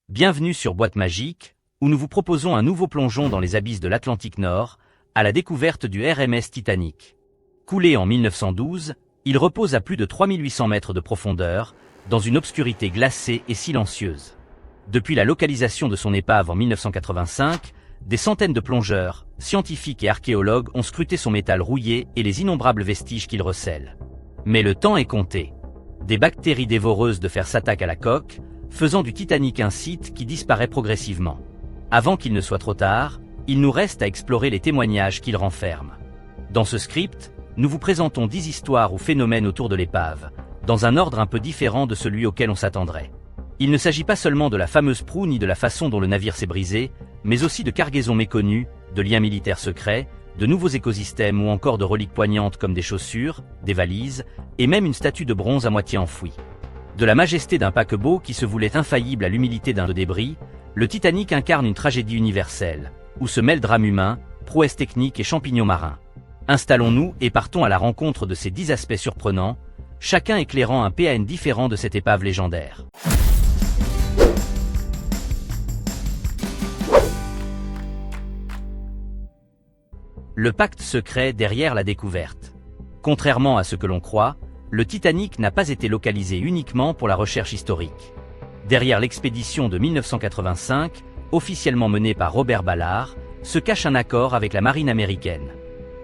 Bienvenue sur Boîte Magique, où nous vous proposons un nouveau plongeon dans les abysses de l'Atlantique Nord, à la découverte du RMS Titanic. Coulé en 1912, il repose à plus de 3800 mètres de profondeur, dans une obscurité glacée et silencieuse. Depuis la localisation de son épave en 1985, des centaines de plongeurs, scientifiques et archéologues ont scruté son métal rouillé et les innombrables vestiges qu'il recèle. Mais le temps est compté. Des bactéries dévoreuses de fer s'attaquent à la coque, faisant du Titanic un site qui disparaît progressivement. Avant qu'il ne soit trop tard, il nous reste à explorer les témoignages qu'il renferme. Dans ce script, nous vous présentons 10 histoires ou phénomènes autour de l'épave, dans un ordre un peu différent de celui auquel on s'attendrait. Il ne s'agit pas seulement de la fameuse proue ni de la façon dont le navire s'est brisé, mais aussi de cargaisons méconnues, de liens militaires secrets, de nouveaux écosystèmes ou encore de reliques poignantes comme des chaussures, des valises, et même une statue de bronze à moitié enfouie. De la majesté d'un paquebot qui se voulait infaillible à l'humilité d'un débris, le Titanic incarne une tragédie universelle, où se mêlent drame humain, prouesses techniques et champignons marins. Installons-nous et partons à la rencontre de ces 10 aspects surprenants, chacun éclairant un PAN différent de cette épave légendaire. Le pacte secret derrière la découverte. Contrairement à ce que l'on croit, le Titanic n'a pas été localisé uniquement pour la recherche historique. Derrière l'expédition de 1985, officiellement menée par Robert Ballard, se cache un accord avec la marine américaine.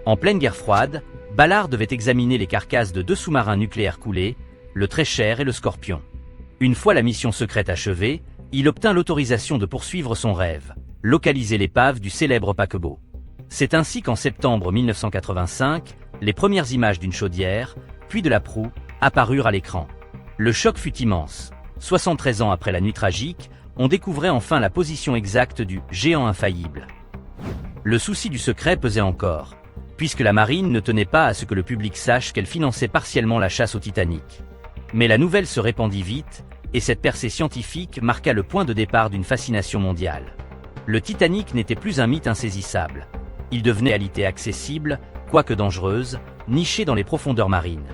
En pleine guerre froide, Ballard devait examiner les carcasses de 2 sous-marins nucléaires coulés, le Treasure et le Scorpion. Une fois la mission secrète achevée, il obtint l'autorisation de poursuivre son rêve, localiser l'épave du célèbre paquebot. C'est ainsi qu'en septembre 1985, les premières images d'une chaudière, puis de la proue, apparurent à l'écran. Le choc fut immense. 73 ans après la nuit tragique, on découvrait enfin la position exacte du « géant infaillible ». Le souci du secret pesait encore, puisque la marine ne tenait pas à ce que le public sache qu'elle finançait partiellement la chasse au Titanic. Mais la nouvelle se répandit vite, et cette percée scientifique marqua le point de départ d'une fascination mondiale. Le Titanic n'était plus un mythe insaisissable. Il devenait réalité accessible, quoique dangereuse, nichée dans les profondeurs marines.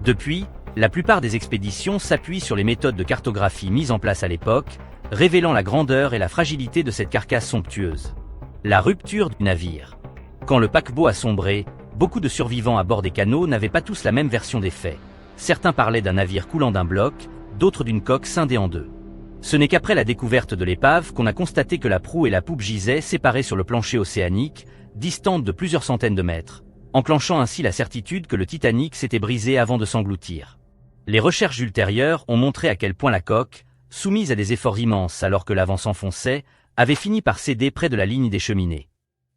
Depuis, la plupart des expéditions s'appuient sur les méthodes de cartographie mises en place à l'époque, révélant la grandeur et la fragilité de cette carcasse somptueuse. La rupture du navire. Quand le paquebot a sombré, beaucoup de survivants à bord des canots n'avaient pas tous la même version des faits. Certains parlaient d'un navire coulant d'un bloc, d'autres d'une coque scindée en deux. Ce n'est qu'après la découverte de l'épave qu'on a constaté que la proue et la poupe gisaient séparées sur le plancher océanique, distantes de plusieurs centaines de mètres, enclenchant ainsi la certitude que le Titanic s'était brisé avant de s'engloutir. Les recherches ultérieures ont montré à quel point la coque, soumise à des efforts immenses alors que l'avant s'enfonçait, avait fini par céder près de la ligne des cheminées.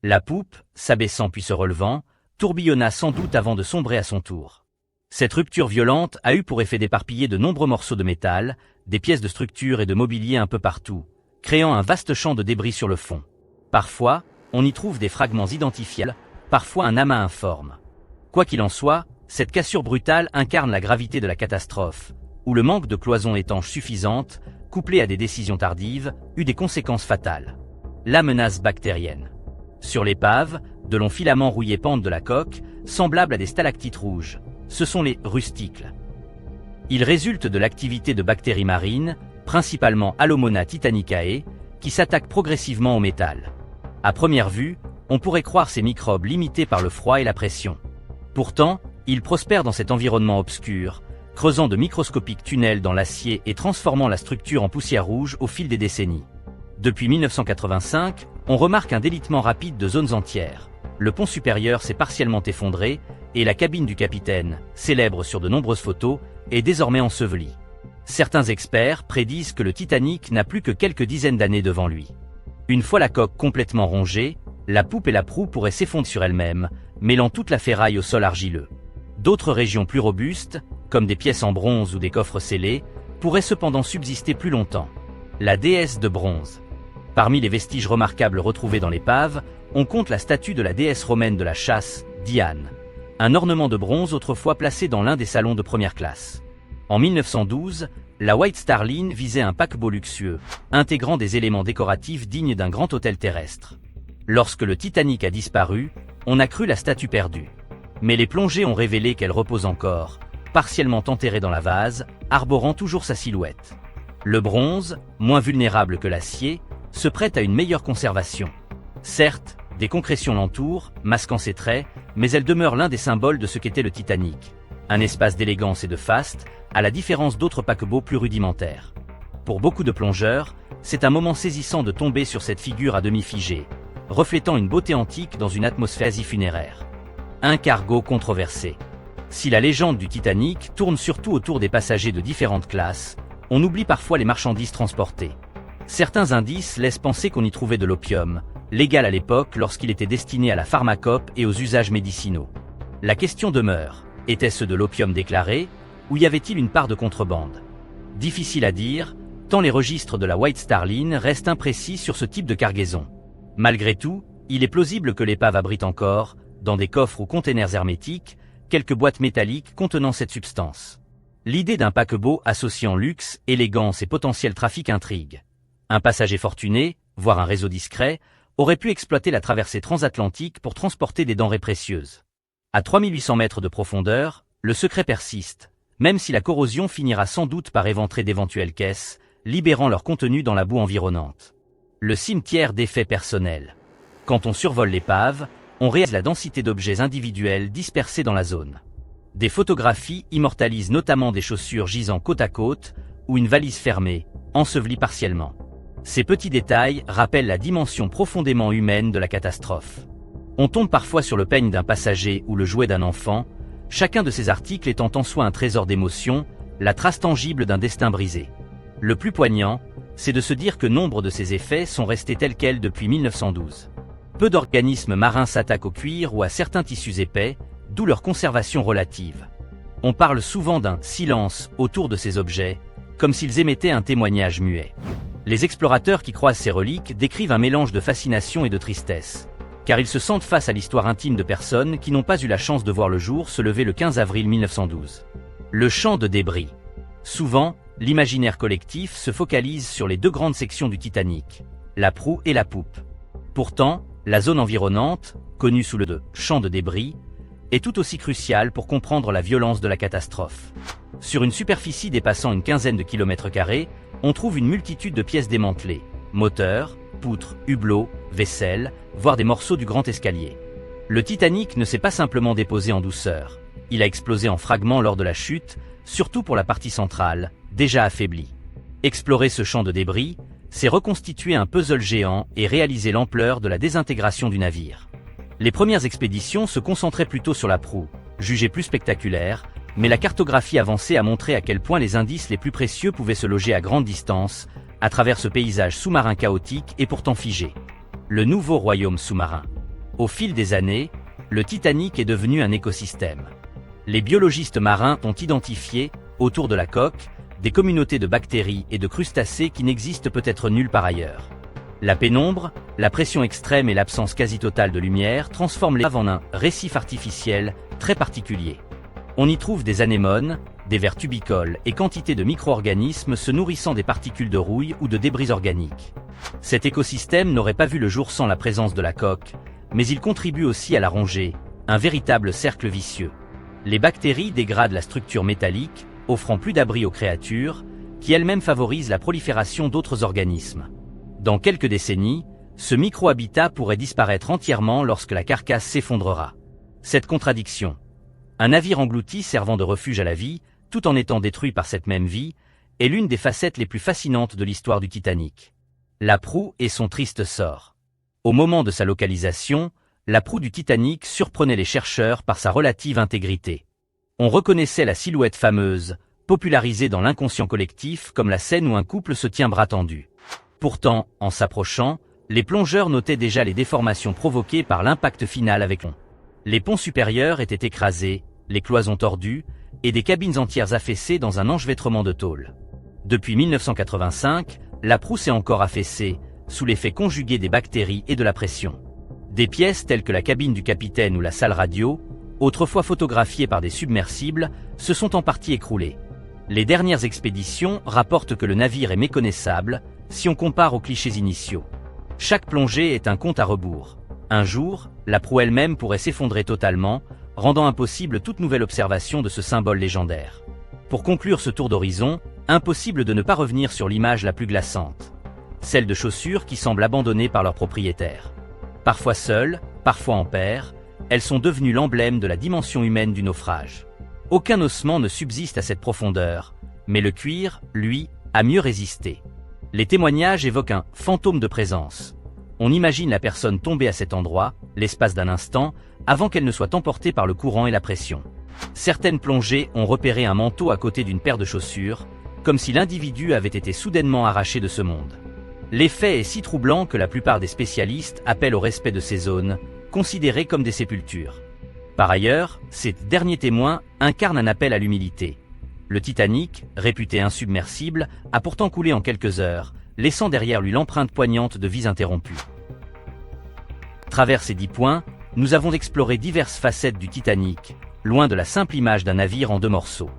La poupe, s'abaissant puis se relevant, tourbillonna sans doute avant de sombrer à son tour. Cette rupture violente a eu pour effet d'éparpiller de nombreux morceaux de métal, des pièces de structure et de mobilier un peu partout, créant un vaste champ de débris sur le fond. Parfois, on y trouve des fragments identifiables, parfois un amas informe. Quoi qu'il en soit, cette cassure brutale incarne la gravité de la catastrophe, où le manque de cloisons étanches suffisantes, couplé à des décisions tardives, eut des conséquences fatales. La menace bactérienne. Sur l'épave, de longs filaments rouillés pendent de la coque, semblables à des stalactites rouges. Ce sont les rusticles. Ils résultent de l'activité de bactéries marines, principalement Allomona titanicae, qui s'attaquent progressivement au métal. À première vue, on pourrait croire ces microbes limités par le froid et la pression. Pourtant, ils prospèrent dans cet environnement obscur, creusant de microscopiques tunnels dans l'acier et transformant la structure en poussière rouge au fil des décennies. Depuis 1985, on remarque un délitement rapide de zones entières. Le pont supérieur s'est partiellement effondré, et la cabine du capitaine, célèbre sur de nombreuses photos, est désormais ensevelie. Certains experts prédisent que le Titanic n'a plus que quelques dizaines d'années devant lui. Une fois la coque complètement rongée, la poupe et la proue pourraient s'effondrer sur elles-mêmes, mêlant toute la ferraille au sol argileux. D'autres régions plus robustes, comme des pièces en bronze ou des coffres scellés, pourraient cependant subsister plus longtemps. La déesse de bronze. Parmi les vestiges remarquables retrouvés dans l'épave, on compte la statue de la déesse romaine de la chasse, Diane. Un ornement de bronze autrefois placé dans l'un des salons de première classe. En 1912, la White Star Line visait un paquebot luxueux, intégrant des éléments décoratifs dignes d'un grand hôtel terrestre. Lorsque le Titanic a disparu, on a cru la statue perdue. Mais les plongées ont révélé qu'elle repose encore, partiellement enterrée dans la vase, arborant toujours sa silhouette. Le bronze, moins vulnérable que l'acier, se prête à une meilleure conservation. Certes, des concrétions l'entourent, masquant ses traits, mais elle demeure l'un des symboles de ce qu'était le Titanic. Un espace d'élégance et de faste, à la différence d'autres paquebots plus rudimentaires. Pour beaucoup de plongeurs, c'est un moment saisissant de tomber sur cette figure à demi figée, reflétant une beauté antique dans une atmosphère quasi funéraire. Un cargo controversé. Si la légende du Titanic tourne surtout autour des passagers de différentes classes, on oublie parfois les marchandises transportées. Certains indices laissent penser qu'on y trouvait de l'opium, légal à l'époque lorsqu'il était destiné à la pharmacope et aux usages médicinaux. La question demeure, était-ce de l'opium déclaré, ou y avait-il une part de contrebande? Difficile à dire, tant les registres de la White Star Line restent imprécis sur ce type de cargaison. Malgré tout, il est plausible que l'épave abrite encore, dans des coffres ou containers hermétiques, quelques boîtes métalliques contenant cette substance. L'idée d'un paquebot associant luxe, élégance et potentiel trafic intrigue. Un passager fortuné, voire un réseau discret, aurait pu exploiter la traversée transatlantique pour transporter des denrées précieuses. À 3800 mètres de profondeur, le secret persiste, même si la corrosion finira sans doute par éventrer d'éventuelles caisses, libérant leur contenu dans la boue environnante. Le cimetière d'effets personnels. Quand on survole l'épave, on réalise la densité d'objets individuels dispersés dans la zone. Des photographies immortalisent notamment des chaussures gisant côte à côte, ou une valise fermée, ensevelie partiellement. Ces petits détails rappellent la dimension profondément humaine de la catastrophe. On tombe parfois sur le peigne d'un passager ou le jouet d'un enfant, chacun de ces articles étant en soi un trésor d'émotions, la trace tangible d'un destin brisé. Le plus poignant, c'est de se dire que nombre de ces effets sont restés tels quels depuis 1912. Peu d'organismes marins s'attaquent au cuir ou à certains tissus épais, d'où leur conservation relative. On parle souvent d'un « silence » autour de ces objets, comme s'ils émettaient un témoignage muet. Les explorateurs qui croisent ces reliques décrivent un mélange de fascination et de tristesse, car ils se sentent face à l'histoire intime de personnes qui n'ont pas eu la chance de voir le jour se lever le 15 avril 1912. Le champ de débris. Souvent, l'imaginaire collectif se focalise sur les deux grandes sections du Titanic, la proue et la poupe. Pourtant, la zone environnante, connue sous le champ de débris, est tout aussi cruciale pour comprendre la violence de la catastrophe. Sur une superficie dépassant une quinzaine de kilomètres carrés, on trouve une multitude de pièces démantelées, moteurs, poutres, hublots, vaisselle, voire des morceaux du grand escalier. Le Titanic ne s'est pas simplement déposé en douceur, il a explosé en fragments lors de la chute, surtout pour la partie centrale, déjà affaiblie. Explorer ce champ de débris, c'est reconstituer un puzzle géant et réaliser l'ampleur de la désintégration du navire. Les premières expéditions se concentraient plutôt sur la proue, jugée plus spectaculaire, mais la cartographie avancée a montré à quel point les indices les plus précieux pouvaient se loger à grande distance, à travers ce paysage sous-marin chaotique et pourtant figé. Le nouveau royaume sous-marin. Au fil des années, le Titanic est devenu un écosystème. Les biologistes marins ont identifié, autour de la coque, des communautés de bactéries et de crustacés qui n'existent peut-être nulle part ailleurs. La pénombre, la pression extrême et l'absence quasi totale de lumière transforment l'épave en un récif artificiel très particulier. On y trouve des anémones, des vers tubicoles et quantité de micro-organismes se nourrissant des particules de rouille ou de débris organiques. Cet écosystème n'aurait pas vu le jour sans la présence de la coque, mais il contribue aussi à la rongée, un véritable cercle vicieux. Les bactéries dégradent la structure métallique, offrant plus d'abri aux créatures, qui elles-mêmes favorisent la prolifération d'autres organismes. Dans quelques décennies, ce micro-habitat pourrait disparaître entièrement lorsque la carcasse s'effondrera. Cette contradiction. Un navire englouti servant de refuge à la vie, tout en étant détruit par cette même vie, est l'une des facettes les plus fascinantes de l'histoire du Titanic. La proue et son triste sort. Au moment de sa localisation, la proue du Titanic surprenait les chercheurs par sa relative intégrité. On reconnaissait la silhouette fameuse, popularisée dans l'inconscient collectif comme la scène où un couple se tient bras tendus. Pourtant, en s'approchant, les plongeurs notaient déjà les déformations provoquées par l'impact final avec l'eau. Les ponts supérieurs étaient écrasés, les cloisons tordues, et des cabines entières affaissées dans un enchevêtrement de tôle. Depuis 1985, la proue s'est encore affaissée, sous l'effet conjugué des bactéries et de la pression. Des pièces telles que la cabine du capitaine ou la salle radio, autrefois photographiées par des submersibles, se sont en partie écroulées. Les dernières expéditions rapportent que le navire est méconnaissable, si on compare aux clichés initiaux. Chaque plongée est un compte à rebours. Un jour, la proue elle-même pourrait s'effondrer totalement, rendant impossible toute nouvelle observation de ce symbole légendaire. Pour conclure ce tour d'horizon, Impossible de ne pas revenir sur l'image la plus glaçante. Celle de chaussures qui semblent abandonnées par leurs propriétaires. Parfois seules, parfois en paire, elles sont devenues l'emblème de la dimension humaine du naufrage. Aucun ossement ne subsiste à cette profondeur, mais le cuir, lui, a mieux résisté. Les témoignages évoquent un fantôme de présence. On imagine la personne tomber à cet endroit, l'espace d'un instant, avant qu'elle ne soit emportée par le courant et la pression. Certaines plongées ont repéré un manteau à côté d'une paire de chaussures, comme si l'individu avait été soudainement arraché de ce monde. L'effet est si troublant que la plupart des spécialistes appellent au respect de ces zones, considérées comme des sépultures. Par ailleurs, ces derniers témoins incarnent un appel à l'humilité. Le Titanic, réputé insubmersible, a pourtant coulé en quelques heures, laissant derrière lui l'empreinte poignante de vies interrompues. À travers ces 10 points, nous avons exploré diverses facettes du Titanic, loin de la simple image d'un navire en 2 morceaux.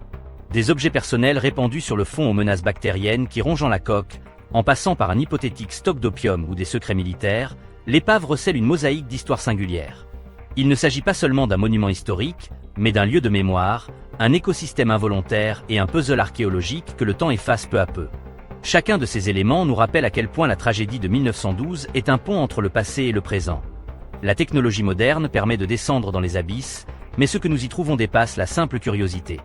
Des objets personnels répandus sur le fond aux menaces bactériennes qui rongent la coque, en passant par un hypothétique stock d'opium ou des secrets militaires, l'épave recèle une mosaïque d'histoires singulières. Il ne s'agit pas seulement d'un monument historique, mais d'un lieu de mémoire, un écosystème involontaire et un puzzle archéologique que le temps efface peu à peu. Chacun de ces éléments nous rappelle à quel point la tragédie de 1912 est un pont entre le passé et le présent. La technologie moderne permet de descendre dans les abysses, mais ce que nous y trouvons dépasse la simple curiosité.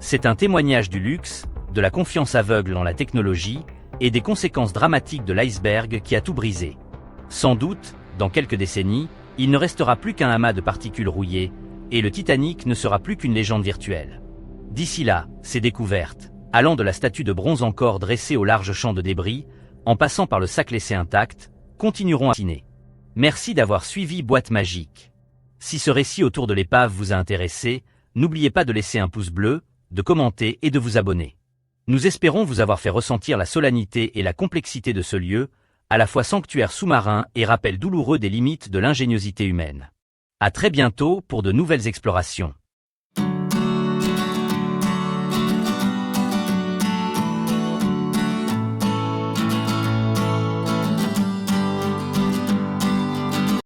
C'est un témoignage du luxe, de la confiance aveugle dans la technologie et des conséquences dramatiques de l'iceberg qui a tout brisé. Sans doute, dans quelques décennies, il ne restera plus qu'un amas de particules rouillées, et le Titanic ne sera plus qu'une légende virtuelle. D'ici là, ces découvertes, allant de la statue de bronze encore dressée au large champ de débris, en passant par le sac laissé intact, continueront à fasciner. Merci d'avoir suivi Boîte Magique. Si ce récit autour de l'épave vous a intéressé, n'oubliez pas de laisser un pouce bleu, de commenter et de vous abonner. Nous espérons vous avoir fait ressentir la solennité et la complexité de ce lieu, à la fois sanctuaire sous-marin et rappel douloureux des limites de l'ingéniosité humaine. À très bientôt pour de nouvelles explorations.